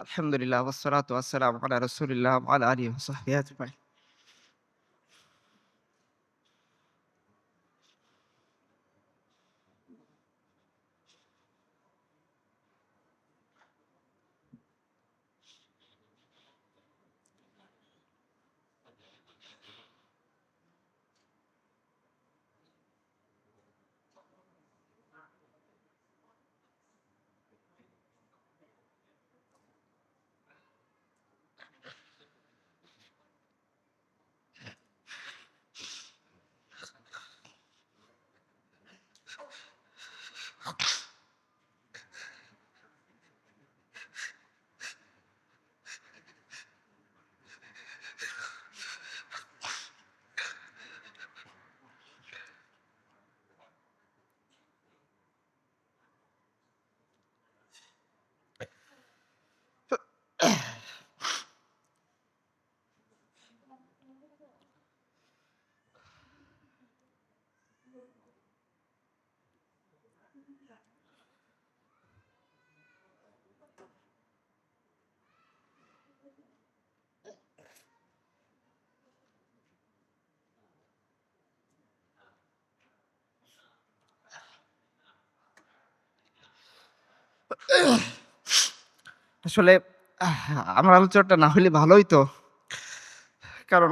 আলহামদুলিল্লাহ ওয়াসসালাতু ওয়াসসালামু আলা রাসূলিল্লাহ ওয়া আলা আলিহি ওয়া সাহবিহি আজমাইন। আসলে আমার আলোচনাটা না হইলে ভালো হইতো। কারণ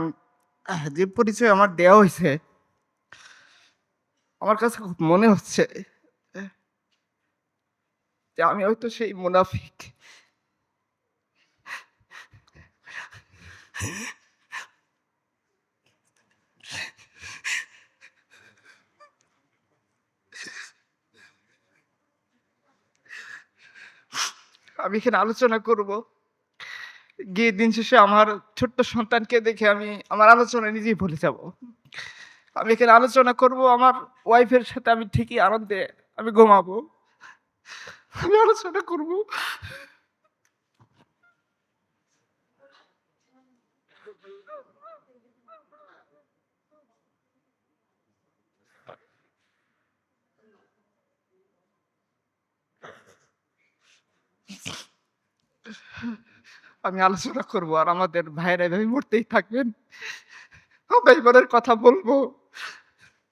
যে পরিচয় আমার দেয়া হইছে, আমার কাছে খুব মনে হচ্ছে যে আমি হয়তো সেই মুনাফিক। আমি এখানে আলোচনা করব। গিয়ে দিন শেষে আমার ছোট্ট সন্তানকে দেখে আমি আমার আলোচনায় নিজেই ভুলে যাব। আমি এখানে আলোচনা করব আমার ওয়াইফের সাথে আমি ঠিকই আনন্দে আমি ঘুমাবো। আমি আলোচনা করব। আমি আলোচনা করব আর আমাদের ভাইয়েরা এভাবে মরতেই থাকবেন। আমরা ইমানের কথা বলবো।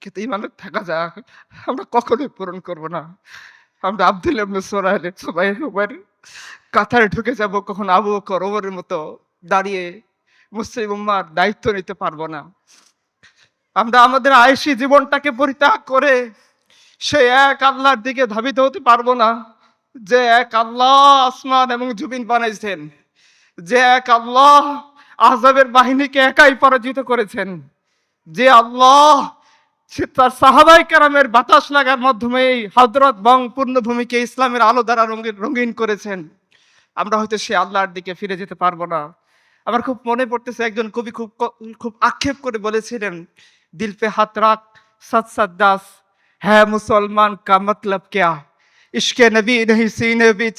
কিন্তু ইমানের থাকা যাক আমরা কখনোই পূরণ করব না। আমরা আব্দুল্লাহ ইবনে সুবাইর কাতারে ঢুকে যাব, কখন আবু বকর ওমরের মতো দাঁড়িয়ে মুসলিম উম্মার দায়িত্ব নিতে পারবো না। আমরা আমাদের আয়েশি জীবনটাকে পরিত্যাগ করে সেই এক আল্লাহর দিকে ধাবিত হতে পারবো না, যে এক আল্লাহ আসমান এবং জমিন বানাইছেন, যে এক আল্লাহ আযাবের বাহিনীকে একাই পরাজিত করেছেন, যে আল্লাহ সে তার সাহাবায়ে কেরামের বাতাস লাগার মাধ্যমে এই হযরত বং পূর্ণভূমিকে ইসলামের আলো দ্বারা রঙিন করেছেন। আমরা হয়তো সেই আল্লাহর দিকে ফিরে যেতে পারবো না। আমার খুব মনে পড়তেছে একজন কবি খুব আক্ষেপ করে বলেছিলেন, দিল পে হাত রাখ সচ সচ দাস হ্যাঁ মুসলমান কা মতলব क्या इश्क़ नबी नहीं सीने बिच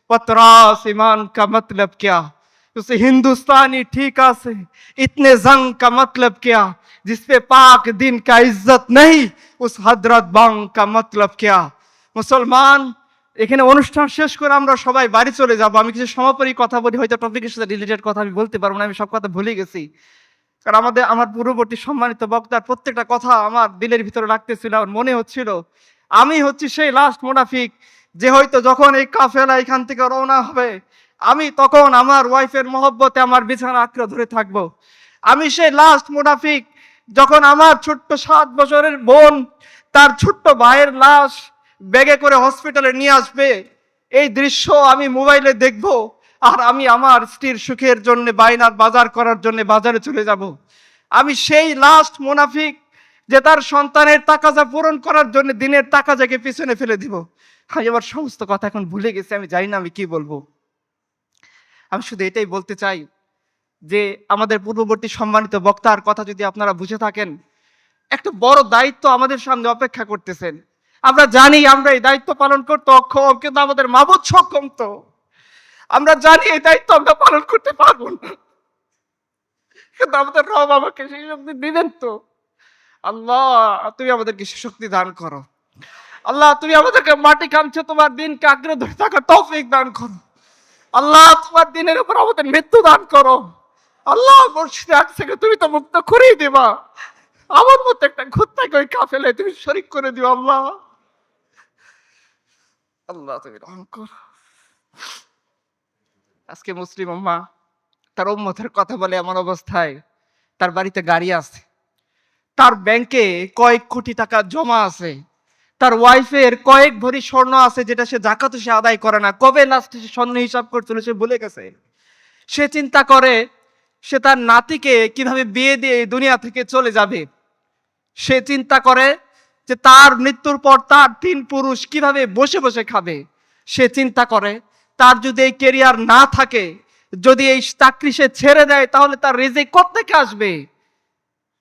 पतरास ईमान का मतलब क्या उसे हिंदुस्तानी ठीका से इतने जंग का मतलब क्या जिसपे पाक दिन का इज्जत नहीं उस हजरत बंग का मतलब क्या। মুসলমান, এখানে অনুষ্ঠান শেষ করে আমরা সবাই বাড়ি চলে যাব। আমি কিছু সমাপনী কথা বলি, হয়তো টপিকের সাথে রিলেটেড কথা আমি বলতে পারবো না, আমি সব কথা ভুলে গেছি। কারণ আমার পূর্ববর্তী সম্মানিত বক্তার প্রত্যেকটা কথা আমার দিলের ভিতরে লাগতেছিল। আমার মনে হচ্ছিল আমি হচ্ছি সেই লাস্ট মুনাফিক, যে হয়তো যখন এই কাফেলা এখান থেকে রওনা হবে, আমি তখন আমার ওয়াইফের মহব্বতে আমার বিছানা আঁকড়ে ধরে থাকবো। আমি সেই লাস্ট মুনাফিক, যখন আমার ছোট্ট 7 বছরের বোন তার ছোট্ট ভাইয়ের লাশ ব্যাগে করে হসপিটালে নিয়ে আসবে, এই দৃশ্য আমি মোবাইলে দেখব। আর আমি আমার স্ত্রীর সুখের জন্য বাইনার বাজার করার জন্য বাজারে চলে যাব। আমি সেই লাস্ট মুনাফিক, যে তার সন্তানের তাকাজা পূরণ করার জন্য দিনের তাকাজাকে পিছনে ফেলে দিব। আমি আমার সমস্ত কথা এখন ভুলে গেছি, আমি জানি না আমি কি বলবো। আমি শুধু এটাই বলতে চাই যে আমাদের পূর্ববর্তী সম্মানিত বক্তার কথা যদি আপনারা বুঝে থাকেন, একটা বড় দায়িত্ব আমাদের সামনে অপেক্ষা করতেছেন। আমরা জানি আমরা এই দায়িত্ব পালন করতে অক্ষম, কিন্তু আমাদের মাবুদ সক্ষম। তো আমরা জানি এই দায়িত্ব আমরা পালন করতে পারবো না, কিন্তু আমাদের রব আমাকে সেই শক্তি দিবেন। তো আল্লাহ, তুমি আমাদেরকে সে শক্তি দান করো। আল্লাহ, তুমি আমাদেরকে মাটি কামছে তোমার দিনকে আঁকড়ে ধরে থাকার তৌফিক দান করো। আল্লাহ তোমার দিনের উপর আমাদের মৃত্যু দান করো। আল্লাহ মসজিদে আজ থেকে তুমি তো মুক্ত করেই দিবা, আমার মতো একটা ঘুরতাকে ওই কাফেলায় তুমি শরীক করে দিও। আল্লাহ আল্লাহ তুমি রহম করো। আজকে মুসলিম উম্মাহ তার উম্মতের কথা বলে এমন অবস্থায়, তার বাড়িতে গাড়ি আছে, তার ব্যাংকে কয়েক কোটি টাকা জমা আছে, তার ওয়াইফের কয়েক ভরি স্বর্ণ আছে যেটা সে জাকাত সে আদায় করে না, কবে লাস্টে সে স্বর্ণ হিসাব করছিল সে ভুলে গেছে। সে চিন্তা করে সে তার নাতিকে কিভাবে বিয়ে দিয়ে এই দুনিয়া থেকে চলে যাবে। সে চিন্তা করে যে তার মৃত্যুর পর তার 3 পুরুষ কিভাবে বসে বসে খাবে। সে চিন্তা করে তার যদি এই কেরিয়ার না থাকে, যদি এই চাকরি সে ছেড়ে দেয়, তাহলে তার রিজিক কোত্থেকে আসবে।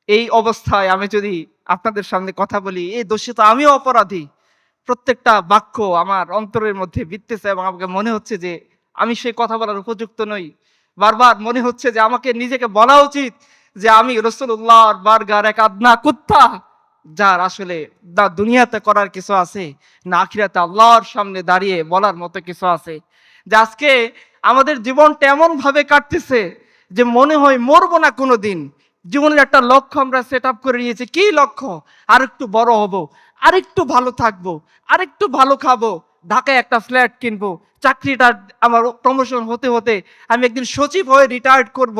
এই অবস্থায় আমি যদি আপনাদের সামনে কথা বলি, এই দোষে তো আমিও অপরাধী। প্রত্যেকটা বাক্য আমার অন্তরের মধ্যে বিধতেছে এবং আমাকে মনে হচ্ছে যে আমি সেই কথা বলার উপযুক্ত নই। বারবার মনে হচ্ছে যে আমাকে নিজেকে বলা উচিত যে আমি রাসূলুল্লাহর বারগার এক আদনা কুত্তা, যার আসলে না দুনিয়াতে করার কিছু আছে, না আখিরাতে আল্লাহর সামনে দাঁড়িয়ে বলার মতো কিছু আছে। যে আজকে আমাদের জীবনটা এমন ভাবে কাটতেছে যে মনে হয় মরবো না কোনোদিন। জীবনের একটা লক্ষ্য আমরা সেট আপ করে নিয়েছি। কি লক্ষ্য? আরেকটু বড় হব, আরেকটু ভালো থাকবো, আরেকটু ভালো খাবো, ঢাকায় একটা ফ্ল্যাট কিনবো, চাকরিটা আমার প্রমোশন হতে হতে আমি একদিন সচিব হয়ে রিটায়ার্ড করব,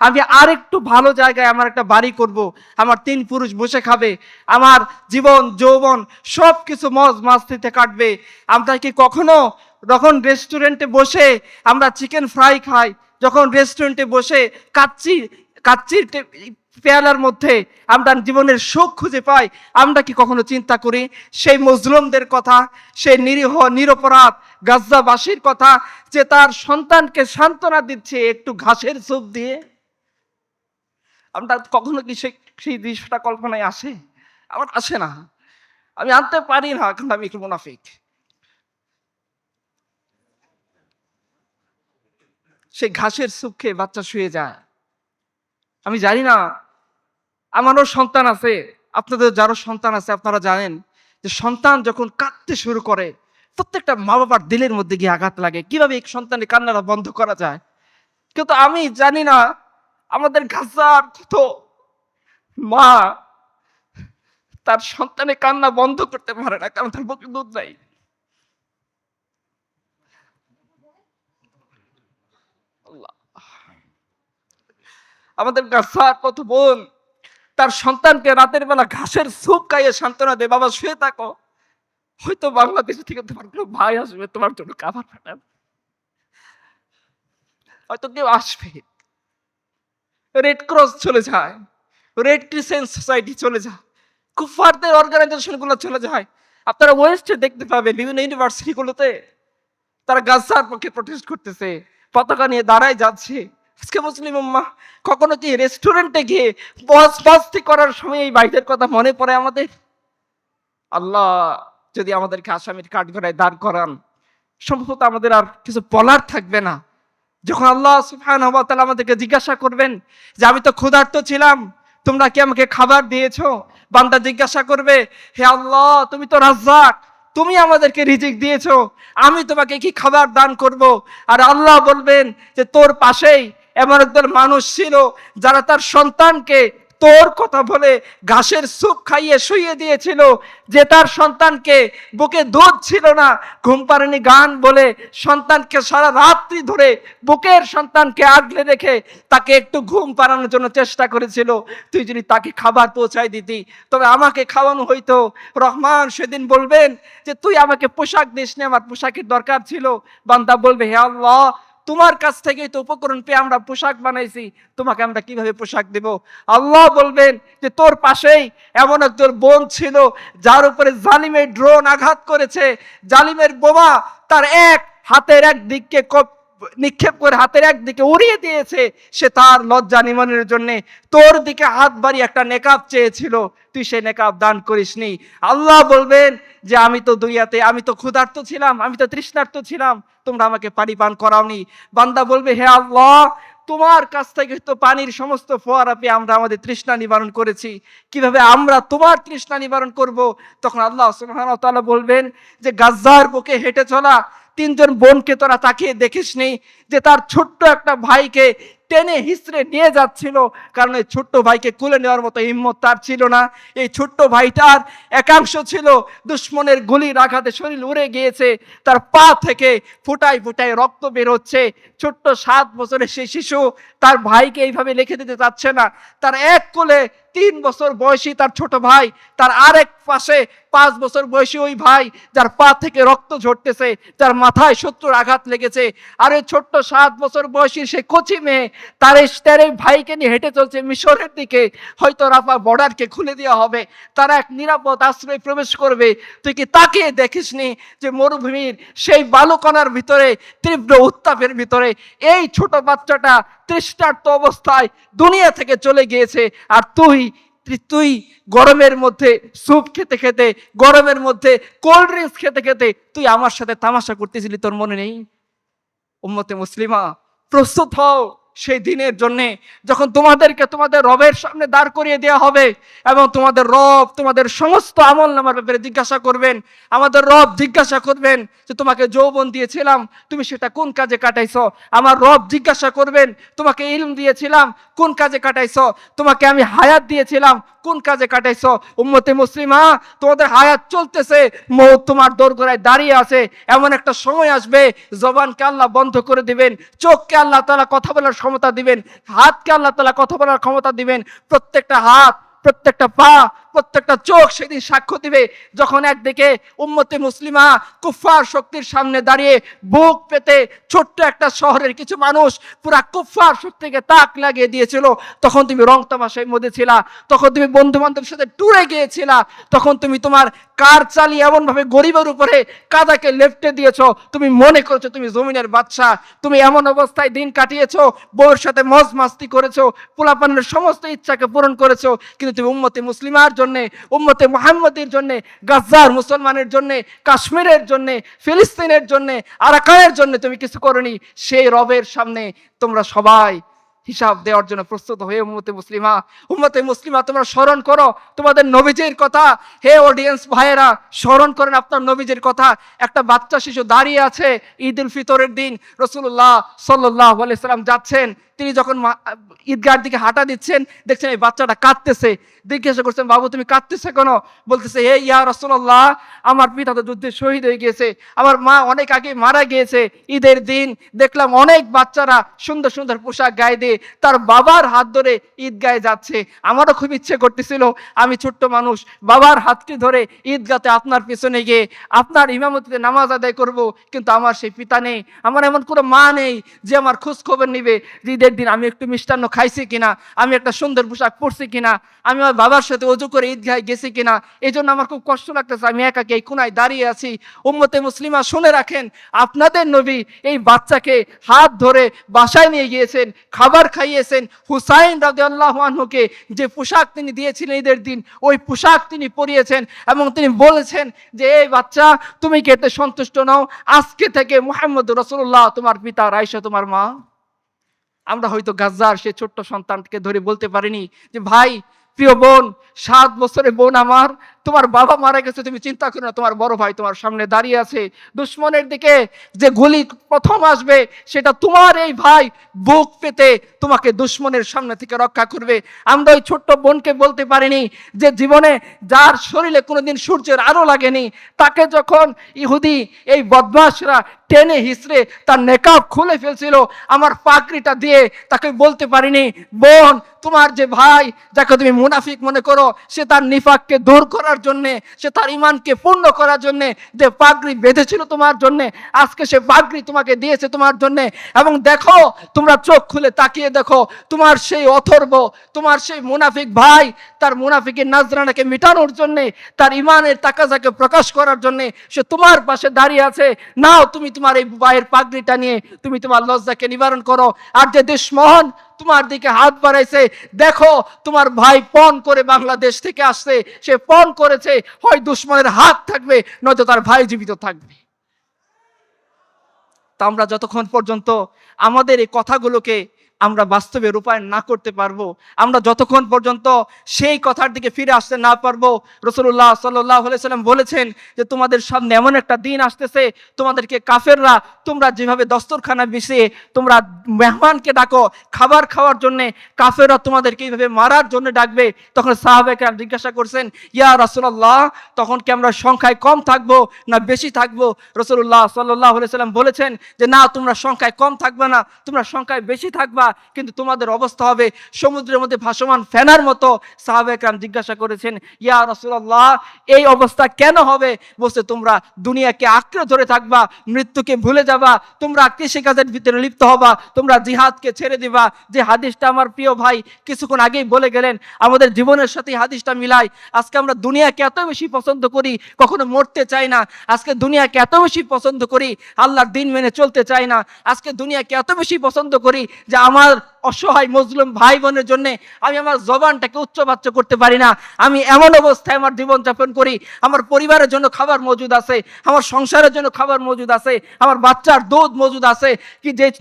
আমি আরেকটু ভালো জায়গায় আমার একটা বাড়ি করব, আমার 3 পুরুষ বসে খাবে, আমার জীবন যৌবন সব কিছু মজ মাস্তিতে কাটবে। আমরা কি কখনো যখন রেস্টুরেন্টে বসে আমরা চিকেন ফ্রাই খাই, যখন রেস্টুরেন্টে বসে কাচ্চির পেয়ালার মধ্যে আমরা জীবনের সুখ খুঁজে পাই, আমরা কি কখনো চিন্তা করি সেই মজলুমদের কথা, সেই নিরীহ নিরপরাধ গাজ্জাবাসীর কথা, যে তার সন্তানকে সান্ত্বনা দিচ্ছে একটু ঘাসের স্যুপ দিয়ে? আমরা কখনো কি সেই দৃশ্যটা কল্পনায় আসে? আমার আসে না, আমি আনতে পারি না, কিন্তু আমি একটু মুনাফিক। সেই ঘাসের স্যুপ খেয়ে বাচ্চা শুয়ে যায়। আমি জানি না, আমারও সন্তান আছে, আপনাদের যারও সন্তান আছে আপনারা জানেন যে সন্তান যখন কাঁদতে শুরু করে প্রত্যেকটা মা বাবার দিলের মধ্যে গিয়ে আঘাত লাগে, কিভাবে এক সন্তানের কান্নাটা বন্ধ করা যায়। কিন্তু আমি জানি না আমাদের গাজার কত মা তার সন্তানের কান্না বন্ধ করতে পারে না, কারণ তার বুকে দুধ নাই। আমাদের গাজার কত বোন তার সন্তানকে রাতের বেলা ঘাসের স্যুপ খাইয়ে সান্ত্বনা দেয়, বাবা শুয়ে থাকো, হয়তো বাংলাদেশ থেকে তোমার কোনো ভাই আসবে তোমার জন্য খাবার পাঠাবে, হয়তো কেউ আসবে। রেড ক্রস চলে যায়, রেড ক্রিসেন্ট সোসাইটি চলে যায়, কুফারদের অর্গানাইজেশন গুলো চলে যায়। আপনারা ওয়েস্টে দেখতে পাবেন বিভিন্ন ইউনিভার্সিটি গুলোতে তারা গাজার পক্ষে প্রটেস্ট করতেছে, পতাকা নিয়ে দাঁড়ায় যাচ্ছে। আজকে মুসলিম উম্মাহ কখনো কি রেস্টুরেন্টে গিয়ে বসবাস্তি করার সময় এই ভাইদের কথা মনে পড়ে আমাদের? আল্লাহ যদি আমাদেরকে আসামির কাঠগড়ায় দাঁড় করান, সম্ভবত আমাদের আর কিছু বলার থাকবে না। যখন আল্লাহ সুবহানাহু ওয়া তাআলা আমাদেরকে জিজ্ঞাসা করবেন যে আমি তো ক্ষুধার্ত ছিলাম, তোমরা কি আমাকে খাবার দিয়েছো? বান্দা জিজ্ঞাসা করবে, হে আল্লাহ তুমি তো রাজ্জাক, তুমি আমাদেরকে রিজিক দিয়েছো, আমি তোমাকে কি খাবার দান করব? আর আল্লাহ বলবেন যে তোর পাশেই এমন একদল মানুষ ছিল যারা তার সন্তানকে তোর কথা বলে ঘাসের স্যুপ খাইয়ে শুইয়ে দিয়েছিল, যে তার সন্তানকে বুকে দুধ ছিল না, ঘুম পাড়ানি গান বলে সন্তানকে সারা রাত্রি ধরে বুকের সন্তানকে আগলে রেখে তাকে একটু ঘুম পাড়ানোর জন্য চেষ্টা করেছিল। তুই যদি তাকে খাবার পৌঁছায় দিতি তবে আমাকে খাওয়ানো হইতো। রহমান সেদিন বলবেন যে তুই আমাকে পোশাক দিসনি, আমার পোশাকের দরকার ছিল। বান্দা বলবে, হে আল্লাহ তোমার কাছ থেকেই তো উপকরণ পেয়ে আমরা পোশাক বানাইছি, তোমাকে আমরা কিভাবে পোশাক দেব? আল্লাহ বলবেন যে তোর পাশেই এমন একজন বোন ছিল যার উপরে জালিমের ড্রোন আঘাত করেছে, জালিমের বোমা তার এক হাতের এক দিককে নিক্ষেপ করে হাতের একদিকে উড়িয়ে দিয়েছে। সে তার লজ্জা নিবারণের জন্য তোর দিকে হাত বাড়িয়ে একটা নেকাব চেয়েছিল, তুই সেই নেকাব দান করিসনি। আল্লাহ বলবেন যে আমি তো দুনিয়াতে আমি তো ক্ষুধার্ত ছিলাম, আমি তো তৃষ্ণার্ত ছিলাম, তোমরা আমাকে পানি পান করাওনি। বান্দা বলবে, হে আল্লাহ তোমার কাছ থেকে তো পানির সমস্ত ফোয়ারা পেয়ে আমরা আমাদের তৃষ্ণা নিবারণ করেছি, কিভাবে আমরা তোমার তৃষ্ণা নিবারণ করব? তখন আল্লাহ সুবহানাহু ওয়া তাআলা বলবেন যে গাজ্জার বুকে হেঁটে চলা তিনজন বোনকে তোরা তাকিয়ে দেখিসনি যে তার ছোট্ট একটা ভাইকে টেনে হিসড়ে নিয়ে যাচ্ছিল, কারণ এই ছোট্ট ভাইকে কুলে নেওয়ার মতো হিম্মত তার ছিল না। এই ছোট্ট ভাইটার একাংশ ছিল দুশ্মনের গুলির আঘাতে শরীর উড়ে গিয়েছে, তার পা থেকে ফুটায় ফুটায় রক্ত বের হচ্ছে। ছোট্ট 7 বছরের সেই শিশু তার ভাইকে এইভাবে লিখে দিতে চাচ্ছে না। তার এক কোলে 3 বছর বয়সী তার ছোট ভাই, তার আরেক পাশে 5 বছর বয়সী ওই ভাই যার পা থেকে রক্ত ঝরতেছে, যার মাথায় শত্রুর আঘাত লেগেছে। আর ওই ছোট্ট 7 বছর বয়সী সে কচি মেয়ে তার এই ভাইকে নিয়ে হেঁটে চলছে মিশরের দিকে। হয়তো রাফা বর্ডারকে খুলে দেওয়া হবে, তারা এক নিরাপদ আশ্রয়ে প্রবেশ করবে। তুই কি তাকিয়ে দেখিসনি যে মরুভূমির সেই বালুকণার ভিতরে, তীব্র উত্তাপের ভিতরে এই ছোট বাচ্চাটা তৃষ্ণার্ত অবস্থায় দুনিয়া থেকে চলে গিয়েছে, আর তুই গরমের মধ্যে স্যুপ খেতে খেতে, গরমের মধ্যে কোল্ড ড্রিঙ্কস খেতে খেতে তুই আমার সাথে তামাশা করতেছিলি, তোর মনে নেই? উম্মতে মুসলিমা, প্রস্তুত হও সেই দিনের জন্যে যখন তোমাদেরকে তোমাদের রবের সামনে দাঁড় করিয়ে দেওয়া হবে এবং তোমাদের রব তোমাদের সমস্ত আমল নামার ব্যাপারে জিজ্ঞাসা করবেন। আমাদের রব জিজ্ঞাসা করবেন যে তোমাকে যৌবন দিয়েছিলাম, তুমি সেটা কোন কাজে কাটাইছো? আমার রব জিজ্ঞাসা করবেন তোমাকে ইলম দিয়েছিলাম, কোন কাজে কাটাইছো? তোমাকে আমি হায়াত দিয়েছিলাম, কোন কাজে কাটাইছো? উম্মতে মুসলিমা, তোমাদের হায়াত চলতেছে, মৌত তোমার দোরগোড়ায় দাঁড়িয়ে আছে। এমন একটা সময় আসবে জবানকে আল্লাহ বন্ধ করে দিবেন, চোখকে আল্লাহ তাআলা কথা বলার ক্ষমতা দিবেন, হাতকে আল্লাহ তাআলা কথা বলার ক্ষমতা দিবেন। প্রত্যেকটা হাত, প্রত্যেকটা পা, প্রত্যেকটা চোখ সেদিন সাক্ষ্য দিবে যখন একদিকে উম্মতে মুসলিমা কুফফার শক্তির সামনে দাঁড়িয়ে বুক পেতে ছোট্ট একটা শহরের কিছু মানুষ পুরা কুফফার শক্তিকে তাক লাগিয়ে দিয়েছিল। তখন তুমি রং তামাশার মধ্যে ছিলা, তখন তুমি বন্ধু বান্ধবের সাথে ট্যুরে গিয়েছিলা, তখন তুমি তোমার কার চালিয়ে এমন ভাবে গরিবের উপরে কাদাকে লেফটে দিয়েছো, তুমি মনে করছো তুমি জমিনের বাদশা। তুমি এমন অবস্থায় দিন কাটিয়েছো, বউয়ের সাথে মজ মাস্তি করেছো, পোলাপানের সমস্ত ইচ্ছাকে পূরণ করেছো, কিন্তু তুমি উম্মতে মুসলিমার জন্য, উম্মতে মুহাম্মদের জন্য, গাজ্জার মুসলমানের জন্য, কাশ্মীরের জন্য, ফিলিস্তিনের জন্য, আরাকানের জন্য তুমি কিছু করনি। সেই রবের সামনে তোমরা সবাই হিসাব দেওয়ার জন্য প্রস্তুত হয়ে উম্মতে মুসলিমা তোমরা স্মরণ করো তোমাদের নবীজির কথা। হে অডিয়েন্স ভাইয়েরা, স্মরণ করেন আপনার নবীজির কথা। একটা বাচ্চা শিশু দাঁড়িয়ে আছে ঈদ উল ফিতরের দিন, রাসূলুল্লাহ সাল্লাল্লাহু আলাইহি সাল্লাম যাচ্ছেন, তিনি যখন ঈদগাহর দিকে হাঁটা দিচ্ছেন, দেখছেন এই বাচ্চাটা কাঁদতেছে। জিজ্ঞাসা করছেন, বাবু তুমি কাঁদতেছে কেন? বলতেছে, হে ইয়া রাসূলুল্লাহ, আমার পিতা তো যুদ্ধে শহীদ হয়ে গিয়েছে, আমার মা অনেক আগে মারা গিয়েছে। ঈদের দিন দেখলাম অনেক বাচ্চারা সুন্দর সুন্দর পোশাক গায়ে দিয়ে তার বাবার হাত ধরে ঈদগাহে যাচ্ছে। আমারও খুব ইচ্ছে করতেছিল আমি ছোট্ট মানুষ বাবার হাতটি ধরে ঈদগাতে আপনার পিছনে গিয়ে আপনার ইমামতিতে নামাজ আদায় করব, কিন্তু আমার সেই পিতা নেই, আমার এমন কোনো মা নেই যে আমার খোঁজ খবর নিবে ঈদের দিন আমি একটু মিষ্টান্ন খাইছি কিনা, আমি একটা সুন্দর পোশাক পরছি কিনা, আমি আমার বাবার সাথে ওযু করে ঈদগাহে গেছি কিনা। এই জন্য আমার খুব কষ্ট লাগতেছে, আমি একাকি এই কোনায় দাঁড়িয়ে আছি। উম্মতে মুসলিমা শুনে রাখেন, আপনাদের নবী এই বাচ্চাকে হাত ধরে বাসায় নিয়ে গিয়েছেন, খাবার খাইয়েছেন। হুসাইন রাদিয়াল্লাহু আনহুকে যে পোশাক তিনি দিয়েছিলেন ঈদের দিন, ওই পোশাক তিনি পরিয়েছেন এবং তিনি বলেছেন যে এই বাচ্চা তুমি কি এতে সন্তুষ্ট নও? আজকে থেকে মুহাম্মদ রাসূলুল্লাহ তোমার পিতা, আর আয়েশা তোমার মা। আমরা হয়তো গাজ্জার সে ছোট্ট সন্তানকে ধরে বলতে পারিনি যে ভাই, প্রিয় বোন, 7 বছরের বোন আমার, তোমার বাবা মারা গেছে, তুমি চিন্তা করো না, তোমার বড় ভাই তোমার সামনে দাঁড়িয়ে আছে। দুশ্মনের দিকে যে গুলি প্রথম আসবে সেটা তোমার এই ভাই বুক পেতে তোমাকে দুশ্মনের সামনে থেকে রক্ষা করবে। আমরা ওই ছোট্ট বোনকে বলতে পারিনি যে জীবনে যার শরীরে কোনোদিন সূর্যের আলো লাগেনি, তাকে যখন ইহুদি এই বদমাশরা টেনে হিসড়ে তার নেকাব খুলে ফেলছিল, আমার পাগড়িটা দিয়ে তাকে বলতে পারিনি, বোন তোমার যে ভাই যাকে তুমি মুনাফিক মনে করো, সে তার নিফাককে দূর করার জন্য, সে তার ঈমানকে পূর্ণ করার জন্য যে পাগড়ি বেঁধেছিল তোমার জন্য, আজকে সে পাগড়ি তোমাকে দিয়েছে তোমার জন্য। এবং দেখো, তোমরা চোখ খুলে তাকিয়ে দেখো, তোমার সেই অথর্ব, তোমার সেই মুনাফিক ভাই তার মুনাফিকের নাজরানাকে মিটানোর জন্য, তার ঈমানের তাকাজাকে প্রকাশ করার জন্য সে তোমার পাশে দাঁড়িয়ে আছে। নাও তুমি তোমার এই ভাইয়ের পাগড়িটা নিয়ে তুমি তোমার লজ্জাকে নিবারণ করো। আর যে দুশমন তোমার দিকে হাত বাড়াইছে, দেখো তোমার ভাই পণ করে বাংলাদেশ থেকে আসছে, সে পণ করেছে, হয় দুশমনের হাত থাকবে নয়তো তার ভাই জীবিত থাকবে। তা আমরা যতক্ষণ পর্যন্ত আমাদের এই কথাগুলোকে আমরা বাস্তবে রূপায়ণ না করতে পারবো, আমরা যতক্ষণ পর্যন্ত সেই কথার দিকে ফিরে আসতে না পারবো। রাসূলুল্লাহ সাল্লাল্লাহু আলাইহি সাল্লাম বলেছেন যে তোমাদের সামনে এমন একটা দিন আসতেছে, তোমাদেরকে কাফেররা, তোমরা যেভাবে দস্তরখানা বিছিয়ে তোমরা মেহমানকে ডাকো খাবার খাওয়ার জন্য, কাফেররা তোমাদেরকে এইভাবে মারার জন্য ডাকবে। তখন সাহাবায়ে কেরাম জিজ্ঞাসা করছেন, ইয়া রাসূলুল্লাহ, তখন কি আমরা সংখ্যায় কম থাকবো না বেশি থাকবো? রাসূলুল্লাহ সাল্লাল্লাহু আলাইহি সাল্লাম বলেছেন যে না, তোমরা সংখ্যায় কম থাকবে না, তোমরা সংখ্যায় বেশি থাকবা, কিন্তু তোমাদের অবস্থা হবে সমুদ্রের মধ্যে ভাসমান ফেনার মতো। সাহাবায়ে কেরাম জিজ্ঞাসা করেছেন, ইয়া রাসূলুল্লাহ, এই অবস্থা কেন হবে? বলছে তোমরা দুনিয়াকে আঁকড়ে ধরে থাকবা, মৃত্যুকে ভুলে যাবা, তোমরা কৃষিকাজের ভিতরে লিপ্ত হবা, তোমরা জিহাদকে ছেড়ে দিবা। যে হাদিসটা আমার প্রিয় ভাই কিছুক্ষণ আগেই বলে গেলেন, আমাদের জীবনের সাথে হাদিসটা মিলাই। আজকে আমরা দুনিয়াকে এত বেশি পছন্দ করি, কখনো মরতে চাই না। আজকে দুনিয়াকে এত বেশি পছন্দ করি, আল্লাহর দিন মেনে চলতে চাই না। আজকে দুনিয়াকে এত বেশি পছন্দ করি যে আমার অসহায় মজলুম ভাই বোনের জন্য আমি আমার জবানটাকে উচ্চবাচ্য করতে পারি না। আমি এমন অবস্থায় আমার জীবনযাপন করি, আমার পরিবারের জন্য খাবার মজুদ আছে, আমার সংসারের জন্য খাবার মজুদ আছে, আমার বাচ্চার দুধ মজুদ আছে,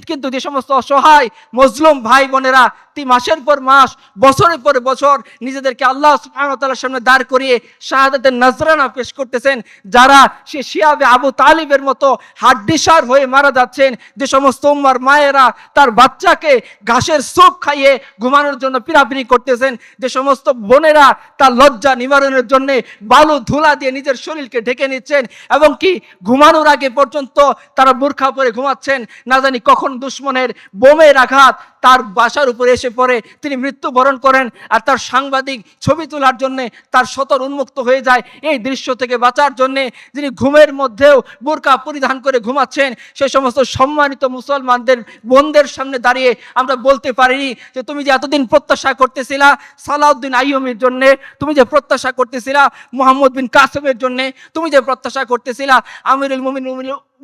কিন্তু যে সমস্ত অসহায় মজলুম ভাই বোনেরা মাসের পর মাস, বছরের পর বছর নিজেদেরকে আল্লাহ সুবহানাহু ওয়া তাআলার সামনে দাঁড় করিয়ে শাহাদাতের নজরানা পেশ করতেছেন, যারা সে শিয়াবে আবু তালিবের মতো হাড্ডিসার হয়ে মারা যাচ্ছেন, যে সমস্ত উম্মার মায়েরা তার বাচ্চাকে ঘাসের স্যুপ খাইয়ে ঘুমানোর জন্য পিরাপিরি করতেছেন, যে সমস্ত বোনেরা তার লজ্জা নিবারণের জন্য বালু ধুলা দিয়ে নিজের শরীরকে ঢেকে নিচ্ছেন, এবং কি ঘুমানোর আগে পর্যন্ত তারা বোরখা পরে ঘুমাচ্ছেন, না জানি কখন দুশ্মনের বোমের আঘাত তার বাসার উপরে এসে পড়ে, তিনি মৃত্যুবরণ করেন, আর তার সাংবাদিক ছবি তোলার জন্য তার সতর উন্মুক্ত হয়ে যায়। এই দৃশ্য থেকে বাঁচার জন্য যিনি ঘুমের মধ্যেও বোরকা পরিধান করে ঘুমাচ্ছেন, সেই সমস্ত সম্মানিত মুসলমানদের বোনদের সামনে দাঁড়িয়ে আমরা বলতে পারিনি যে তুমি যে এতদিন প্রত্যাশা করতেছিলা সালাউদ্দিন আইয়ুবীর জন্য, তুমি যে প্রত্যাশা করতেছিলা মুহাম্মদ বিন কাসেমের জন্য, তুমি যে প্রত্যাশা করতেছিলা আমিরুল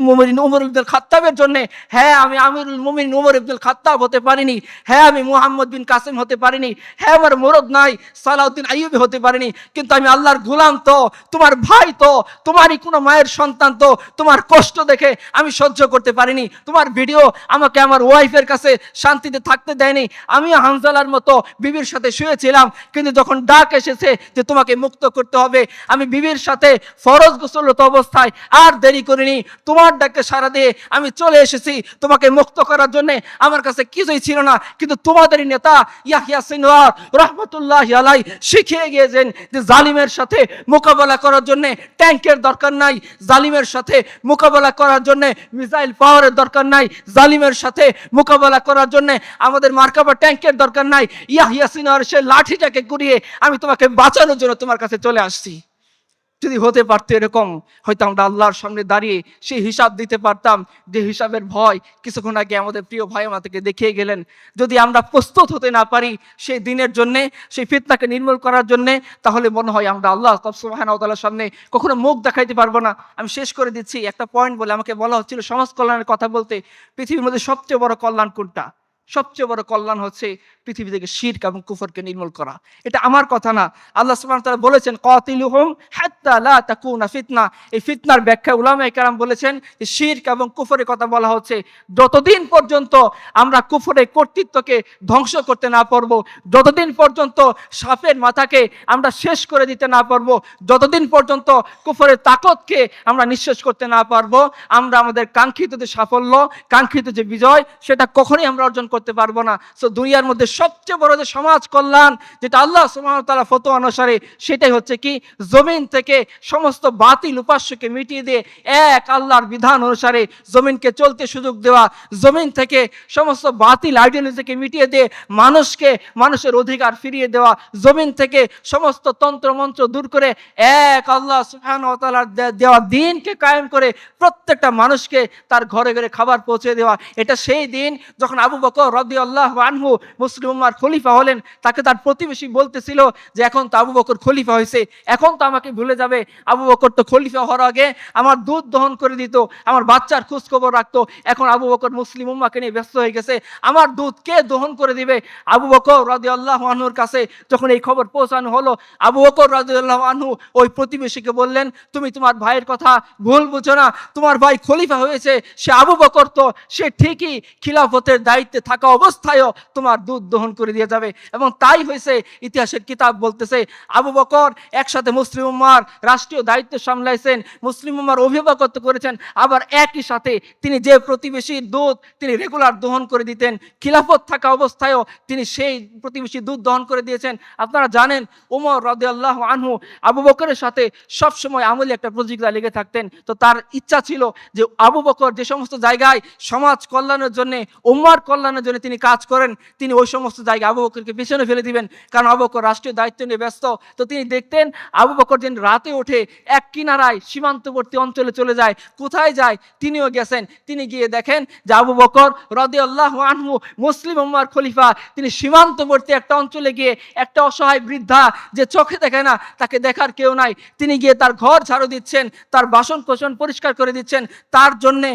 মুমিনিন উমর ইবনুল খাত্তাবের জন্য, হ্যাঁ আমি আমিরুল মুমিনিন উমর ইবনুল খাত্তাব হতে পারিনি, হ্যাঁ আমি মুহাম্মদ বিন কাসেম হতে পারিনি, হ্যাঁ আমার মুরদ নাই সালাউদ্দিন আইয়ুবী হতে পারিনি, কিন্তু আমি আল্লাহর গোলাম তো, তোমার ভাই তো, তোমারই কোনো মায়ের সন্তান তো, তোমার কষ্ট দেখে আমি সহ্য করতে পারিনি, তোমার ভিডিও আমাকে আমার ওয়াইফের কাছে শান্তিতে থাকতে দেয়নি। আমি হানজালার মতো বিবির সাথে শুয়েছিলাম, কিন্তু যখন ডাক এসেছে যে তোমাকে মুক্ত করতে হবে, আমি বিবির সাথে ফরজ গোসলরত অবস্থায় আর দেরি করিনি, তোমার ডাকে সাড়া দিয়ে আমি চলে এসেছি তোমাকে মুক্ত করার জন্য। আমার কাছে কিছুই ছিল না, কিন্তু তোমাদেরই নেতা ইয়াহইয়া সিনওয়ার রাহমাতুল্লাহি আলাইহি শিখিয়ে গিয়েছেন যে জালিমের সাথে মোকাবেলা করার জন্য ট্যাঙ্কের দরকার নাই, জালিমের সাথে মোকাবেলা করার জন্য মিসাইল পাওয়ারের দরকার নাই, জালিমের সাথে মোকাবেলা করার জন্য আমাদের মার্কাবা ট্যাঙ্কের দরকার নাই। ইয়াহইয়া সিনওয়ার সে লাঠিটাকে ঘুরিয়ে আমি তোমাকে বাঁচানোর জন্য তোমার কাছে চলে আসছি। যদি হতে পারতো এরকম, হয়তো আমরা আল্লাহর সামনে দাঁড়িয়ে সেই হিসাব দিতে পারতাম, যে হিসাবের ভয় কিছুক্ষণ আগে আমাদের প্রিয় ভাই আমাদেরকে দেখিয়ে গেলেন। যদি আমরা প্রস্তুত হতে না পারি সেই দিনের জন্যে, সেই ফিতনাকে নির্মূল করার জন্যে, তাহলে মনে হয় আমরা আল্লাহ সুবহানাহু ওয়া তাআলার সামনে কখনো মুখ দেখাইতে পারবো না। আমি শেষ করে দিচ্ছি একটা পয়েন্ট বলে, আমাকে বলা হচ্ছিল সমাজ কল্যাণের কথা বলতে। পৃথিবীর মধ্যে সবচেয়ে বড় কল্যাণ কোনটা? সবচেয়ে বড় কল্যাণ হচ্ছে পৃথিবী থেকে শিরক এবং কুফরকে নির্মূল করা। এটা আমার কথা না, আল্লাহ সুবহানাহু ওয়া তাআলা বলেছেন কাতিলুহুম হাত্তা লা তাকুনা ফিতনা। এই ফিতনার ব্যাখ্যা উলামায়ে কেরাম বলেছেন যে শিরক এবং কুফরের কথা বলা হচ্ছে যতদিন পর্যন্ত আমরা কুফরের কর্তৃত্বকে ধ্বংস করতে না পারবো, যতদিন পর্যন্ত সাপের মাথাকে আমরা শেষ করে দিতে না পারবো, যতদিন পর্যন্ত কুফরের তাকতকে আমরা নিঃশেষ করতে না পারবো, আমরা আমাদের কাঙ্ক্ষিত যে সাফল্য, কাঙ্ক্ষিত যে বিজয়, সেটা কখনোই আমরা অর্জন করতে পারবো না। সো দুনিয়ার মধ্যে সবচেয়ে বড় যে সমাজ কল্যাণ, যেটা আল্লাহ সুবহানাহু ওয়া তাআলা ফতোয়া অনুসারে, সেটাই হচ্ছে কি জমিন থেকে সমস্ত বাতিল উপাস্যকে মিটিয়ে দিয়ে এক আল্লাহর বিধান অনুসারে জমিনকে চলতে সুযোগ দেওয়া, জমিন থেকে সমস্ত বাতিল আইডিওলজিকে মিটিয়ে দিয়ে মানুষকে মানুষের অধিকার ফিরিয়ে দেওয়া, জমিন থেকে সমস্ত তন্ত্র মন্ত্র দূর করে এক আল্লাহ সুবহানাহু ওয়া তাআলার দেওয়া দ্বীনকে কায়েম করে প্রত্যেকটা মানুষকে তার ঘরে ঘরে খাবার পৌঁছে দেওয়া। এটা সেই দিন যখন আবু বকর রাদিয়াল্লাহু আনহু মুসলিম উম্মার খলিফা হলেন, তাকে তার প্রতিবেশী বলতেছিল যে এখন তো আবু বকর খলিফা হয়েছে, এখন তো আমাকে ভুলে যাবে। আবু বকর তো খলিফা হওয়ার আগে আমার দুধ দহন করে দিত, আমার বাচ্চার খোঁজ খবর রাখতো, এখন আবু বকর মুসলিম উম্মাকে নিয়ে ব্যস্ত হয়ে গেছে, আমার দুধ কে দহন করে দিবে? আবু বকর রাদিয়াল্লাহু আনহুর কাছে যখন এই খবর পৌঁছানো হলো, আবু বকর রাদিয়াল্লাহু আনহু ওই প্রতিবেশীকে বললেন, তুমি তোমার ভাইয়ের কথা ভুল বুঝো না, তোমার ভাই খলিফা হয়েছে, সে আবু বকর তো সে ঠিকই খিলাফতের দায়িত্বে থাকবে, থাকা অবস্থায়ও তোমার দুধ দহন করে দিয়ে যাবে। এবং তাই হয়েছে, ইতিহাসের কিতাব বলতেছে আবু বকর একসাথে মুসলিম উম্মার রাষ্ট্রীয় দায়িত্ব সামলাইছেন, মুসলিম উম্মার অভিভাবকত্ব করেছেন, আবার একই সাথে তিনি যে প্রতিবেশীর দুধ তিনি রেগুলার দহন করে দিতেন, খিলাফত থাকা অবস্থায়ও তিনি সেই প্রতিবেশী দুধ দহন করে দিয়েছেন। আপনারা জানেন ওমর রাদিয়াল্লাহু আনহু আবু বকরের সাথে সবসময় আমলি একটা প্রতিযোগিতা লেগে থাকতেন। তো তার ইচ্ছা ছিল যে আবু বকর যে সমস্ত জায়গায় সমাজ কল্যাণের জন্য, উম্মার কল্যাণের জন্য তিনি কাজ করেন, তিনি ওই সমস্ত জায়গায় আবু বকরকে পেছনে ফেলে দিবেন, কারণ আবু বকর রাষ্ট্রীয় দায়িত্ব নিয়ে ব্যস্ত। তো তিনি দেখতেন আবু বকর যেন রাতে ওঠে এক কিনারায় সীমান্তবর্তী অঞ্চলে চলে যায়। কোথায় যায়? তিনিও গেছেন। তিনি গিয়ে দেখেন যে আবু বকর রাদিয়াল্লাহু আনহু মুসলিম উম্মার খলিফা, তিনি সীমান্তবর্তী একটা অঞ্চলে গিয়ে একটা অসহায় বৃদ্ধা যে চোখে দেখে না, তাকে দেখার কেউ নাই, তিনি গিয়ে তার ঘর ঝাড়ু দিচ্ছেন, তার বাসন কোসন পরিষ্কার করে দিচ্ছেন, তার জন্যে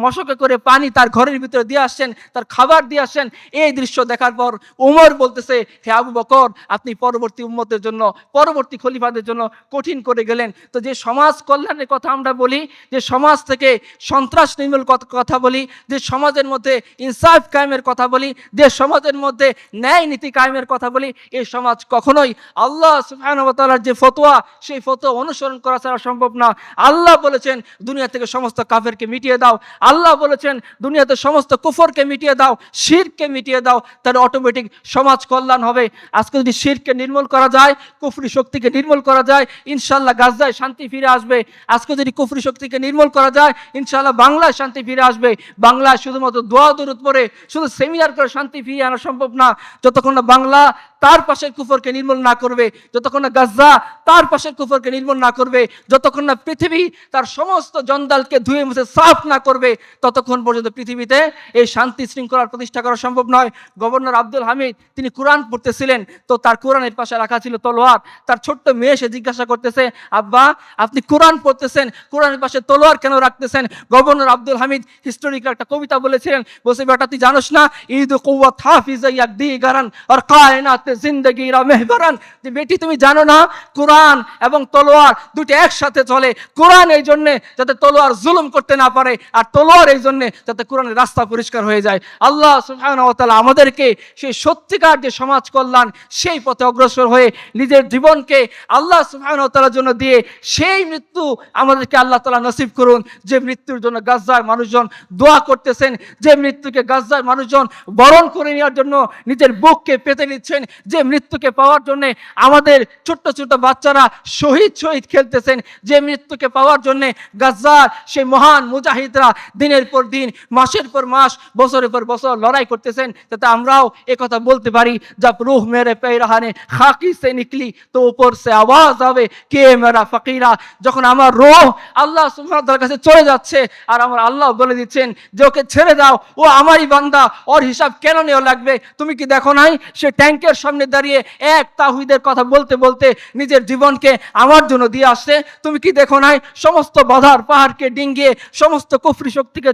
মশকে করে পানি তার ঘরের ভিতরে দিয়ে আসছেন, তার খাবার দিয়ে আসছেন। এই দৃশ্য দেখার পর উমর বলতেছে, হে আবু বকর, আপনি পরবর্তী উম্মতের জন্য, পরবর্তী খলিফাদের জন্য কঠিন করে গেলেন। তো যে সমাজ কল্যাণের কথা আমরা বলি, যে সমাজ থেকে সন্ত্রাস নির্মূল কথা বলি, যে সমাজের মধ্যে ইনসাফ কায়েমের কথা বলি, যে সমাজের মধ্যে ন্যায় নীতি কায়েমের কথা বলি, এই সমাজ কখনোই আল্লাহ সুবহানাহু ওয়া তাআলার যে ফতোয়া, সেই ফতোয়া অনুসরণ করা ছাড়া সম্ভব না। আল্লাহ বলেছেন দুনিয়া থেকে সমস্ত কাফেরকে মিটিয়ে দাও, আল্লাহ বলেছেন দুনিয়াতে সমস্ত কুফরকে মিটিয়ে দাও, শিরককে মিটিয়ে দাও, তাহলে অটোমেটিক সমাজ কল্যাণ হবে। আজকে যদি শিরককে নির্মূল করা যায়, কুফরি শক্তিকে নির্মূল করা যায়, ইনশাআল্লাহ গাজায় শান্তি ফিরে আসবে। আজকে যদি কুফরি শক্তিকে নির্মূল করা যায়, ইনশাআল্লাহ বাংলায় শান্তি ফিরে আসবে। বাংলায় শুধুমাত্র দোয়া দরুদ পড়ে, শুধু সেমিনার করে শান্তি ফিরিয়ে আনা সম্ভব না। যতক্ষণ না বাংলা তার পাশের কুফরকে নির্মূল না করবে, যতক্ষণ না গাজা তার পাশের কুফরকে নির্মূল না করবে, যতক্ষণ না পৃথিবী তার সমস্ত জঞ্জালকে ধুয়ে মুছে সাফ না করবে, ততক্ষণ পর্যন্ত পৃথিবীতে এই শান্তি শৃঙ্খলার প্রতিষ্ঠা করা সম্ভব নয়। গভর্নর আব্দুল হামিদ তিনি কোরআন পড়তেছিলেন, তো তার কোরআনের পাশে রাখা ছিল তলোয়ার। তার ছোট্ট মেয়ে সে জিজ্ঞাসা করতেছে, আব্বা আপনি কোরআন পড়তেছেন, কোরআনের পাশে তলোয়ার কেন রাখতেছেন? গভর্নর আব্দুল হামিদ হিস্টোরিক্যাল একটা কবিতা বলেছিলেন, বলছে বেটা তুই জানোস না, ঈদ কুওয়াত হাফিজা ইয়াকদি গারান আর কায়নাতে জিন্দেগি রা মেহবারান, যে বেটি তুমি জানো না কোরআন এবং তলোয়ার দুটো একসাথে চলে। কোরআন এই জন্যে যাতে তলোয়ার জুলুম করতে না পারে, আর তলোয়ার এই জন্যে যাতে কোরআনের রাস্তা পরিষ্কার হয়ে যায়। আল্লাহ সুবহানাহু ওয়া তাআলা আমাদেরকে সেই সত্যিকার যে সমাজ কল্যাণ, সেই পথে অগ্রসর হয়ে নিজের জীবনকে আল্লাহ সুবহানাহু ওয়া তাআলার জন্য দিয়ে সেই মৃত্যু আমাদেরকে আল্লাহ তাআলা নসিব করুন, যে মৃত্যুর জন্য গাজার মানুষজন দোয়া করতেছেন, যে মৃত্যুকে গাজার মানুষজন বরণ করে নেওয়ার জন্য নিজের বুককে পেতে নিচ্ছেন, যে মৃত্যুকে পাওয়ার জন্য আমাদের ছোট্ট ছোট্ট বাচ্চারা শহীদ খেলতেছেন, যে মৃত্যুকে পাওয়ার জন্য গাজার সেই মহান মুজাহিদরা দিনের পর দিন, মাসের পর মাস, বছরের পর বছর লড়াই করতেছেন, যাতে আমরাও একথা বলতে পারি, জব রূহ মেরে পেরাহানে খাকি সে নিকলি তো উপর সে আওয়াজ আবে কে মেরা ফকিরা। যখন আমার রূহ আল্লাহ সুবহানাহু ওয়া তাআলার কাছে চলে যাচ্ছে, আর আমার আল্লাহ বলে দিচ্ছেন যে ওকে ছেড়ে দাও, ও আমারই বান্দা, ওর হিসাব কেন নেওয়া লাগবে? তুমি কি দেখো নাই সে ট্যাঙ্কের সামনে দাঁড়িয়ে এক তাওহীদের কথা বলতে বলতে নিজের জীবনকে আমার জন্য দিয়ে আসছে? তুমি কি দেখো নাই সমস্ত বাধার পাহাড়কে ডিঙ্গিয়ে, সমস্ত কুফরি শক্তিকে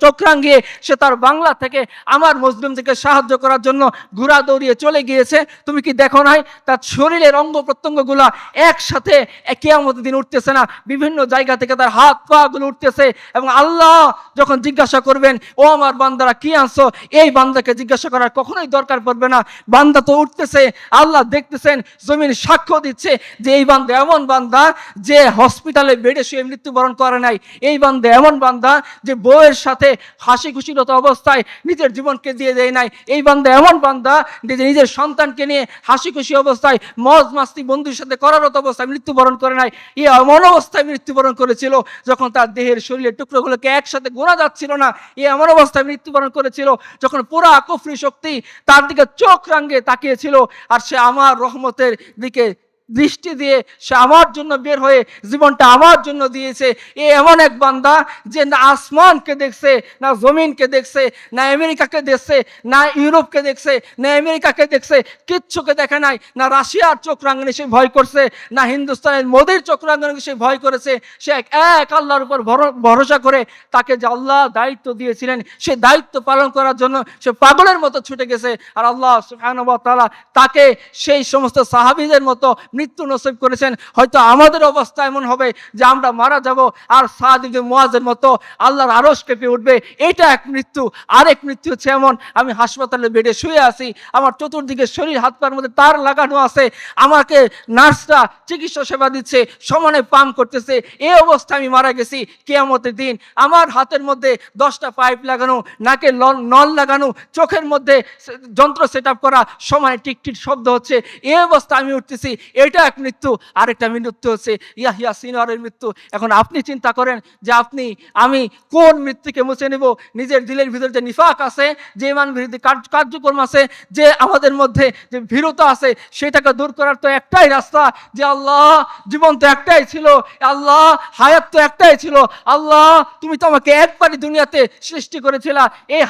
চক্রাঙ্গিয়ে সে তার বাংলা থেকে আমার মুসলিমদেরকে সাহায্য করার জন্য ঘোড়া দৌড়িয়ে চলে গিয়েছে? তুমি কি দেখো নাই তার শরীরের অঙ্গ প্রত্যঙ্গগুলা একসাথে কিয়ামতের দিন উঠতেছে না, বিভিন্ন জায়গা থেকে তার হাত পা গুলো উঠতেছে, এবং আল্লাহ যখন জিজ্ঞাসা করবেন ও আমার বান্দারা কি আনছো, এই বান্দাকে জিজ্ঞাসা করার কখনোই দরকার পড়বে না। বান্দা তো উঠতেছে, আল্লাহ দেখতেছেন, জমিন সাক্ষ্য দিচ্ছে যে এই বান্দা এমন বান্দা যে হসপিটালে বেডে শুয়ে মৃত্যুবরণ করে নাই, এই বান্দা এমন বান্দা যে বউয়ের সাথে হাসি খুশিরত অবস্থায় নিজের জীবনকে দিয়ে দেয় নাই, এই বান্দা এমন বান্দা যে নিজের সন্তানকে নিয়ে হাসি খুশি অবস্থায় মজ মাস্তি বন্ধুর সাথে করারত অবস্থায় মৃত্যুবরণ করে নাই, এই এমন অবস্থায় মৃত্যুবরণ করেছিল যখন তার দেহের শরীরের টুকরোগুলোকে একসাথে গোনা যাচ্ছিল না, এই এমন অবস্থায় মৃত্যুবরণ করেছিল যখন পুরা কুফরি শক্তি তার দিকে চোখ রাঙিয়ে তাকিয়েছিল, আর সে আমার রহমতের দিকে দৃষ্টি দিয়ে সে আমার জন্য বের হয়ে জীবনটা আমার জন্য দিয়েছে। এ এমন এক বান্দা যে না আসমানকে দেখছে, না জমিনকে দেখছে, না আমেরিকাকে দেখছে, না ইউরোপকে দেখছে, না আমেরিকাকে দেখছে, কিচ্ছুকে দেখে নাই, না রাশিয়ার চোখ রাঙানি সে ভয় করছে, না হিন্দুস্তানের মোদির চোখ রাঙানি সে ভয় করেছে। সে এক আল্লাহর উপর ভরসা করে তাকে যে আল্লাহ দায়িত্ব দিয়েছিলেন সে দায়িত্ব পালন করার জন্য সে পাগলের মতো ছুটে গেছে, আর আল্লাহ সুবহানাহু ওয়া তাআলা তাকে সেই সমস্ত সাহাবীদের মতো মৃত্যু নসিব করেছেন, হয়তো আমাদের অবস্থা এমন হবে যে আমরা মারা যাব, আর সাদ ইবনে মুআযের মতো আল্লাহর আরশ কেঁপে উঠবে। এটা এক মৃত্যু। আরেক মৃত্যু হচ্ছে এমন, আমি হাসপাতালে বেডে শুয়ে আছি, আমার চতুর্দিকে শরীর হাত পায়ের মধ্যে তার লাগানো আছে, আমাকে নার্সরা চিকিৎসা সেবা দিচ্ছে, সমানে পাম্প করতেছে, এই অবস্থায় আমি মারা গেছি। কিয়ামতের দিন আমার হাতের মধ্যে 10টা পাইপ লাগানো, নাকে নল লাগানো, চোখের মধ্যে যন্ত্র সেট আপ করা, সমানে টিকটিক শব্দ হচ্ছে, এই অবস্থা আমি উঠতেছি। এটা এক মৃত্যু। আরেকটা মৃত্যু হচ্ছে ইয়াহিয়া সিনওয়ারের মৃত্যু। এখন আপনি চিন্তা করেন যে আমি কোন মৃত্যুকে মুছে নেব? নিজের দিলের ভিতরে যে নিফাক আছে, যে ইমান বিরোধী কার্যক্রম আছে, যে আমাদের মধ্যে যে ভীরুতা আছে, সেটাকে দূর করার তো একটাই রাস্তা, যে আল্লাহ জীবন তো একটাই ছিল, আল্লাহ হায়াত তো একটাই ছিল, আল্লাহ তুমি তো আমাকে একবারই দুনিয়াতে সৃষ্টি করেছিলা। এই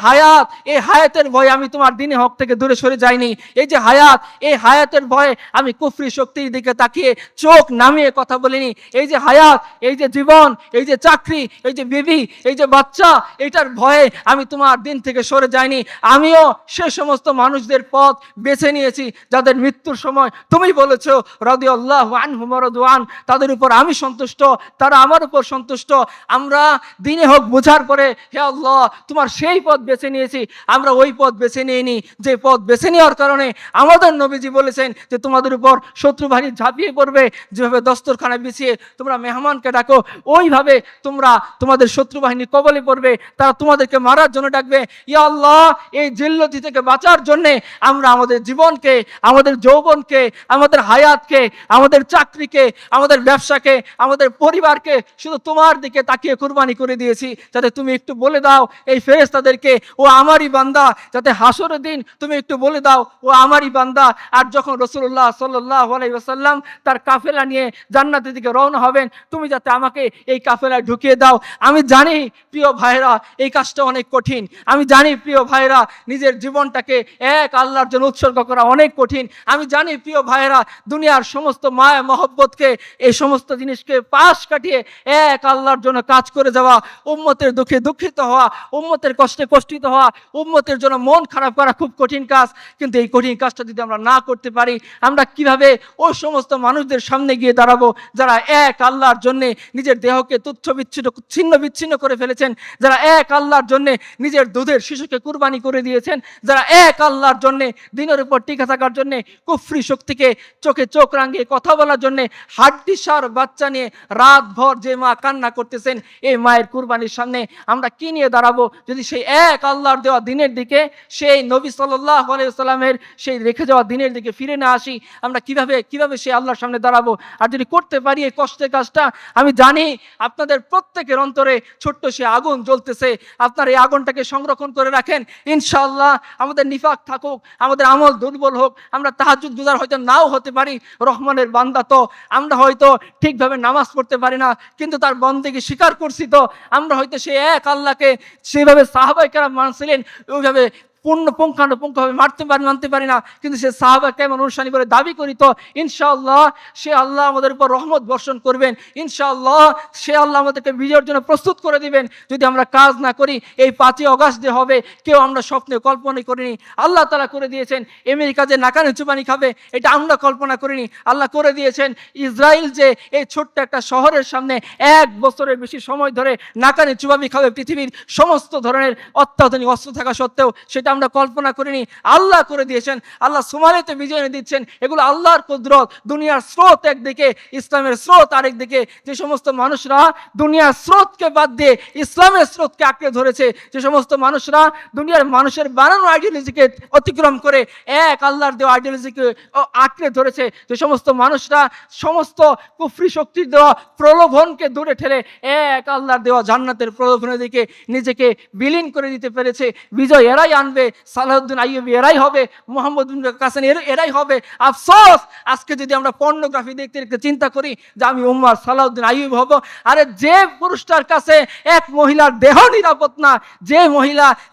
হায়াতের ভয়ে আমি তোমার দিনে হক থেকে দূরে সরে যাইনি। এই যে হায়াত, এই হায়াতের ভয়ে আমি কুফরি শক্তির দিকে তাকিয়ে চোখ নামিয়ে কথা বলিনি। এই যে হায়াত, এই যে জীবন, এই যে চাকরি, এই যে বিবি, এই যে বাচ্চা, এটার ভয়ে আমি তোমার দিন থেকে সরে যাইনি। আমিও সে সমস্ত মানুষদের পথ বেছে নিয়েছি যাদের মৃত্যুর সময় তুমি বলেছো রাদিয়াল্লাহু আনহুম ওয়া রাদু আন, তাদের উপর আমি সন্তুষ্ট, তারা আমার উপর সন্তুষ্ট। আমরা দিনে হোক বোঝার পরে, হে আল্লাহ তোমার সেই পথ বেছে নিয়েছি, আমরা ওই পথ বেছে নিইনি যে পথ বেছে নেওয়ার কারণে আমাদের নবীজি বলেছেন যে তোমাদের উপর শত্রু বাহিনী ঝাঁপিয়ে পড়বে, যেভাবে দস্তরখানা বিছিয়ে তোমরা মেহমানকে ডাকো, ওইভাবে তোমরা তোমাদের শত্রু বাহিনী কবলে পড়বে, তারা তোমাদেরকে মারার জন্য ডাকবে। ইয়া আল্লাহ এই জিল্লতি থেকে বাঁচার জন্য আমরা আমাদের জীবনকে, আমাদের যৌবনকে, আমাদের হায়াতকে, আমাদের চাকরিকে, আমাদের ব্যবসাকে, আমাদের পরিবারকে শুধু তোমার দিকে তাকিয়ে কুরবানি করে দিয়েছি, যাতে তুমি একটু বলে দাও এই ফেরেশতাদেরকে ও আমারই বান্দা, যাতে হাসরের দিন তুমি একটু বলে দাও ও আমারই বান্দা। আর যখন রাসূলুল্লাহ সাল্লাল্লাহু আলাইহি ওয়াসাল্লাম তার কাফেলা নিয়ে জান্নাতের দিকে রওনা হবেন, তুমি যাতে আমাকে এই কাফেলায় ঢুকিয়ে দাও। আমি জানি প্রিয় ভাইরা এই কাজটা অনেক কঠিন, আমি জানি প্রিয় ভাইরা নিজের জীবনটাকে এক আল্লাহর জন্য উৎসর্গ করা অনেক কঠিন, আমি জানি প্রিয় ভাইরা দুনিয়ার সমস্ত মায়া মহব্বতকে, এই সমস্ত জিনিসকে পাশ কাটিয়ে এক আল্লাহর জন্য কাজ করে যাওয়া, উম্মতের দুঃখে দুঃখিত হওয়া, উম্মতের কষ্টে কষ্টিত হওয়া, উম্মতের জন্য মন খারাপ করা খুব কঠিন কাজ। কিন্তু এই কঠিন কাজটা যদি আমরা না করতে পারি, আমরা কিভাবে ওই সমস্ত মানুষদের সামনে গিয়ে দাঁড়াবো যারা এক আল্লাহর জন্যে নিজের দেহকে তুচ্ছ ছিন্ন বিচ্ছিন্ন করে ফেলেছেন, যারা এক আল্লাহর জন্যে নিজের দুধের শিশুকে কুরবানি করে দিয়েছেন, যারা এক আল্লাহর জন্যে দিনের উপর টিকে থাকার জন্যে কুফরি শক্তিকে চোখে চোখ রাঙিয়ে কথা বলার জন্যে হাড্ডিসার বাচ্চা নিয়ে রাত ভর যে মা কান্না করতেছেন, এই মায়ের কুরবানির সামনে আমরা কি নিয়ে দাঁড়াবো যদি সেই এক আল্লাহর দেওয়া দিনের দিকে, সেই নবী সাল্লাল্লাহু আলাইহি ওয়াসাল্লামের সেই রেখে যাওয়া দিনের দিকে ফিরে না আসি? আমরা কিভাবে সেই আল্লাহর সামনে দাঁড়াবো? আর যদি করতে পারি এই কষ্টের কাজটা, আমি জানি আপনাদের প্রত্যেকের অন্তরে ছোট্ট সে আগুন জ্বলতেছে, আপনার এই আগুনটাকে সংরক্ষণ করে রাখেন। ইনশাআল্লাহ আমাদের নিফাক থাকুক, আমাদের আমল দুর্বল হোক, আমরা তাহাজ্জুদ গুজার হয়তো নাও হতে পারি, রহমানের বান্দা তো, আমরা হয়তো ঠিকভাবে নামাজ পড়তে পারি না, কিন্তু তার বন্দেগী স্বীকার করছি তো, আমরা হয়তো সেই এক আল্লাহকে সেভাবে সাহাবায়ে কেরাম মানছিলেন ওইভাবে পুঙ্খানুপুঙ্খভাবে মানতে পারি না, কিন্তু সে সাহাবা কেমন অনুসারী বলে দাবি করি তো, ইনশাআল্লাহ সে আল্লাহ আমাদের উপর রহমত বর্ষণ করবেন, ইনশাআল্লাহ সে আল্লাহ আমাদেরকে বিজয়ের জন্য প্রস্তুত করে দিবেন। যদি আমরা কাজ না করি, এই 5ই অগাস্ট যে হবে কেউ আমরা স্বপ্নে কল্পনা করিনি, আল্লাহ তাআলা করে দিয়েছেন। আমেরিকা যে নাকানি চুবানি খাবে এটা আমরা কল্পনা করিনি, আল্লাহ করে দিয়েছেন। ইসরায়েল যে এই ছোট্ট একটা শহরের সামনে 1 বছরের বেশি সময় ধরে নাকানি চুবানি খাবে, পৃথিবীর সমস্ত ধরনের অত্যাধুনিক অস্ত্র থাকা সত্ত্বেও, সেটা আমরা কল্পনা করিনি, আল্লাহ করে দিয়েছেন। আল্লাহ সোমালিতে বিজয় এনে দিচ্ছেন। এগুলো আল্লাহর কুদরত। দুনিয়ার স্রোত একদিকে, ইসলামের স্রোত আরেকদিকে। যে সমস্ত মানুষরা দুনিয়ার স্রোতকে বাদ দিয়ে ইসলামের স্রোতকে আঁকড়ে ধরেছে, যে সমস্ত মানুষরা দুনিয়ার মানুষের বানানো আইডিওলজিকে অতিক্রম করে এক আল্লাহর দেওয়া আইডিওলজিকে আঁকড়ে ধরেছে, যে সমস্ত মানুষরা সমস্ত কুফরি শক্তির দেওয়া প্রলোভনকে দূরে ঠেলে এক আল্লাহর দেওয়া জান্নাতের প্রলোভনের দিকে নিজেকে বিলীন করে দিতে পেরেছে, বিজয় এরাই আনবে, সালাহউদ্দিন আইয়ুবী এরাই হবে, মোহাম্মদ বিন কাসেম এরাই হবে। আফসোস আজকে যদি আমরা পর্নোগ্রাফি দেখতে দেখতে চিন্তা করি যে আমি উম্মার সালাহউদ্দিন আইয়ুবী হব, আরে যে পুরুষটার কাছে এক মহিলার দেহ নিরাপদ না,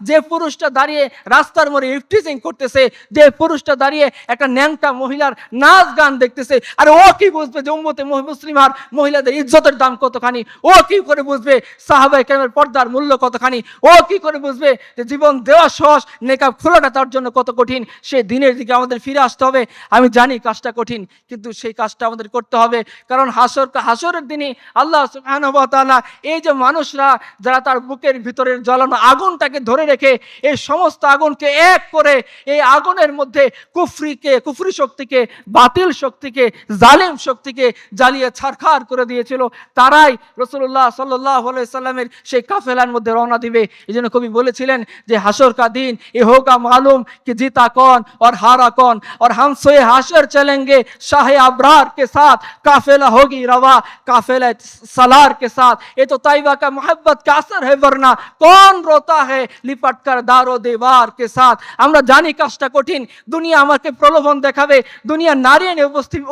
যে পুরুষটা দাঁড়িয়ে রাস্তার মোড়ে ইফটিজিং করতেছে, যে পুরুষটা দাঁড়িয়ে একটা ন্যাংটা মহিলার নাচ গান দেখতেছে, আরে ও কি বুঝবে যে উম্মতে মুসলিমার মহিলাদের ইজ্জতের দাম কতখানি? ও কি করে বুঝবে সাহাবায়ে কেরামের পর্দার মূল্য কতখানি? ও কি করে বুঝবে যে জীবন দেওয়া সহজ, নেকাব খোলাটা তার জন্য কত কঠিন, সেই দিনের দিকে আমাদের ফিরে আসতে হবে। আমি জানি কাজটা কঠিন, কিন্তু সেই কাজটা আমাদের করতে হবে, কারণ হাসরের দিনে আল্লাহ সুবহানাহু ওয়া তাআলা এই যে মানুষরা যারা তার বুকের ভিতরের জ্বলানো আগুনটাকে ধরে রেখে এই সমস্ত আগুনকে এক করে এই আগুনের মধ্যে কুফরি শক্তিকে, বাতিল শক্তিকে, জালিম শক্তিকে জ্বালিয়ে ছারখার করে দিয়েছিল, তারাই রাসূলুল্লাহ সাল্লাল্লাহু আলাইহি সাল্লামের সেই কাফেলার মধ্যে রওনা দিবে। এই জন্য কবি বলেছিলেন যে হাসর কা দিন এ হোগা মালুম कि जीता कौन और हारा कौन, और हम सोए हाशर चलेंगे शाहे अबरार के साथ, काफिला होगी रवा काफिला सलार के साथ, ये तो तैयबा का मोहब्बत का असर है, वरना कौन रोता है लिपट कर दारो दीवार के साथ। আমরা জানি কাজটা কঠিন, দুনিয়া আমাকে প্রলোভন দেখাবে, দুনিয়া নারী এনে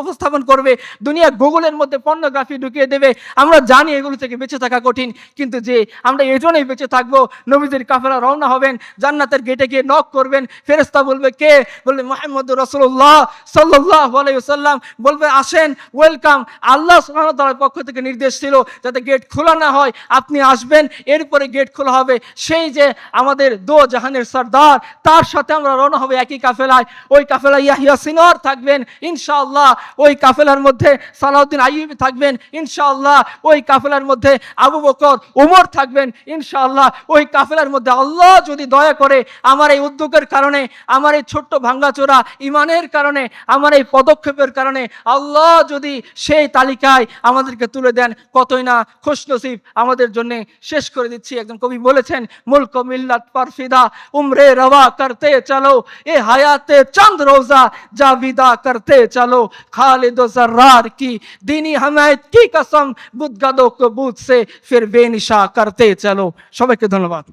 উপস্থাপন করবে, দুনিয়া গুগলের মধ্যে পর্নোগ্রাফি ঢুকিয়ে দেবে, আমরা জানি এগুলো থেকে বেঁচে থাকা কঠিন, কিন্তু যে আমরা এজন্যই বেঁচে থাকবো, নবীজির কাফেলা রওনা হবেন, জান্নাতের গেটে গিয়ে নক করবেন, ফেরেশতা বলবে কে, বলবে মুহাম্মদুর রাসূলুল্লাহ সাল্লাল্লাহু আলাইহি ওয়াসাল্লাম, বলবে আসেন, ওয়েলকাম। আল্লাহ সুবহানাহু ওয়া তাআলার পক্ষ থেকে নির্দেশ ছিল যাতে গেট খোলা না হয়, আপনি আসবেন, এরপরে গেট খোলা হবে। সেই যে আমাদের দো জাহানের সরদার, তার সাথে আমরা রওনা হবে একই কাফেলায়। ওই কাফেলায় ইয়াহইয়া সিনওয়ার থাকবেন ইনশাআল্লাহ, ওই কাফেলার মধ্যে সালাউদ্দিন আইয়ুবী থাকবেন ইনশাআল্লাহ, ওই কাফেলার মধ্যে আবু বকর ওমর থাকবেন ইনশাআল্লাহ, ওই কাফেলার মধ্যে আল্লাহ যদি দয়া করে আমার এই উদ্যোগের কারণে, আমার এই ছোট্ট ভাঙ্গাচোরা ইমানের কারণে, আমার এই পদক্ষেপের কারণে আল্লাহ যদি সেই তালিকায় আমাদেরকে তুলে দেন, কতই না খুশনসিব আমাদের জন্য। শেষ করে দিচ্ছি, একজন কবি বলেছেন, মুলক মিল্লাত पर फिदा उम्रे रवा करते चलो, ए हयाते चंद रोजा जा विदा करते चलो, खालिद जर्रार की दीनी हमायत की कसम बुदगदों को बुद से फिर बेनिशा करते चलो। সবাইকে ধন্যবাদ।